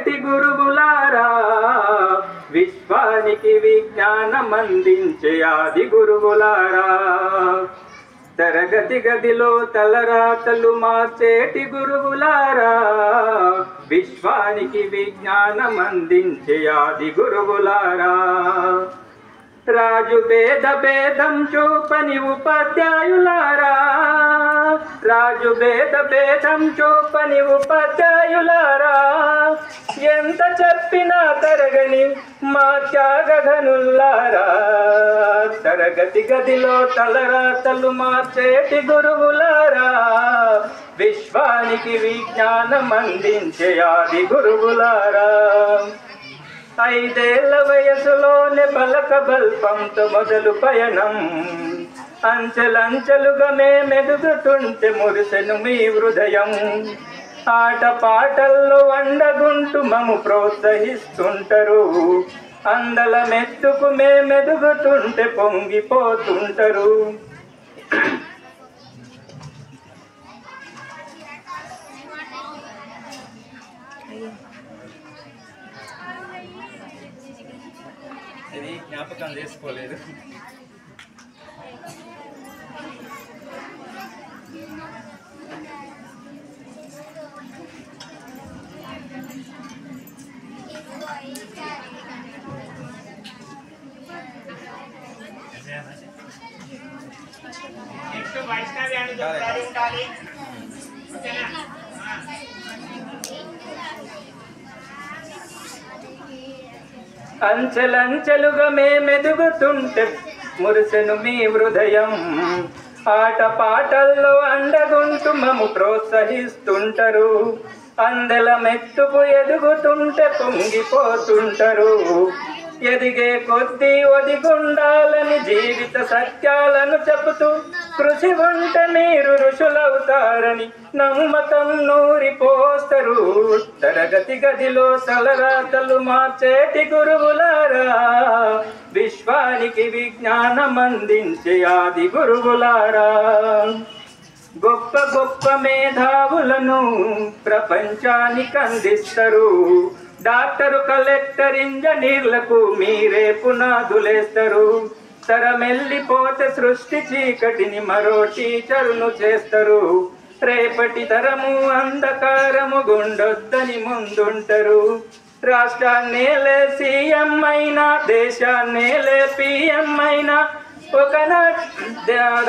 చేటి గురువులారా, విశ్వానికి విజ్ఞానమందించే ఆది గురువులారా, తరగతి గదిలో తలరాతలు మార్చేటి గురువులారా, విశ్వానికి విజ్ఞానమందించే ఆది గురువులారా, రాజు భేదం చూపని ఉపాధ్యాయులారా, రాజు భేదం చూపని ఉపాధ్యాయులారా, ఎంత చెప్పినా తరగని మా త్యాగధనులారా, తరగతి గదిలో తలరాతలు మార్చేటి గురువులారా, విశ్వానికి విజ్ఞానమందించే ఆది గురువులారా, 5 ఏళ్ల వయసులోనే పలక బల్పంతో మొదలు పయనం, అంచెలంచెలుగా మేమెదుగుతుంటే మురిసెను మీ హృదయం, ఆట పాటల్లో అండగుంటూ మము ప్రోత్సహిస్తుంటారు, అందల మెత్తుకు మేమెదుగుతుంటే పొంగిపోతుంటారు. ఇది జ్ఞాపకం చేసుకోలేదు. అంచెలంచెలుగా మేమెదుగుతుంటే మురిసెను మీ హృదయం, ఆట పాటల్లో అండగుంటూ మము ప్రోత్సహిస్తుంటారు, అందల మెత్తుకు ఎదుగుతుంటే పొంగిపోతుంటారు, ఎదిగే కొద్దీ ఒదిగుండాలని జీవిత సత్యాలను చెబుతూ కృషి ఉంటే మీరు ఋషులవుతారని నమ్మకం నూరిపోస్తారు, తరగతి గదిలో తలరాతలు మార్చేటి గురువులారా, విశ్వానికి విజ్ఞానమందించే ఆది గురువులారా, గొప్ప గొప్ప మేధావులను ప్రపంచానికి అందిస్తారు, డాక్టరు కలెక్టర్ ఇంజనీర్లకు మీరే పునాదులేస్తారు, తరమెల్లిపోతే సృష్టి చీకటిని మరో టీచరును చేస్తారు, రేపటి తరము అంధకారము గుండొద్దని ముందుంటారు, రాష్ట్రాన్నేలే సీఎం అయినా దేశాన్నేలే పిఎం అయినా,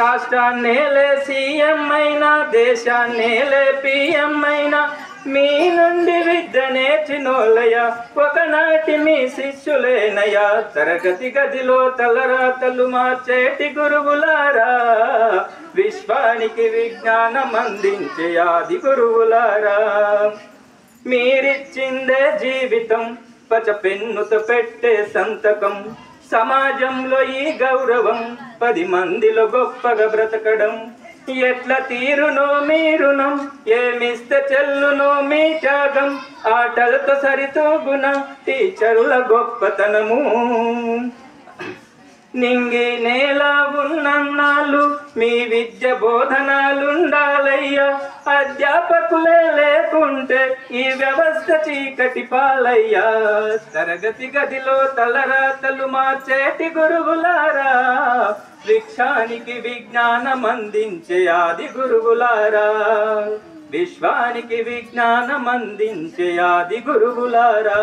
రాష్ట్రాన్నేలే సీఎం అయినా దేశాన్నేలే పిఎం అయినా, మీ నుండి విద్య నేర్చినోళ్ళయ్యా ఒకనాటి మీ శిష్యులేనయ్యా, తరగతి గదిలో తలరాతలు మార్చేటి గురువులారా, విశ్వానికి విజ్ఞానమందించే ఆది గురువులారా, మీరిచ్చిందే జీవితం పచపెన్నుతో పెట్టే సంతకం, సమాజంలో ఈ గౌరవం 10 మందిలో గొప్పగా బ్రతకడం, ఎట్లా తీరునో మీ రుణం, ఏమిస్తే చెల్లునో మీ త్యాగం, ఆటలతో సరితూగున టీచరుల గొప్పతనము, నింగి నేల ఉన్నన్నాళ్ళు మీ విద్య బోధనాలుండాలయ్యా, అధ్యాపకులే లేకుంటే ఈ వ్యవస్థ చీకటి పాలయ్యా, తరగతి గదిలో తలరాతలు మార్చేటి గురువులారా, విశ్వానికి విజ్ఞానమందించే ఆది గురువులారా, విశ్వానికి విజ్ఞానమందించే ఆది గురువులారా.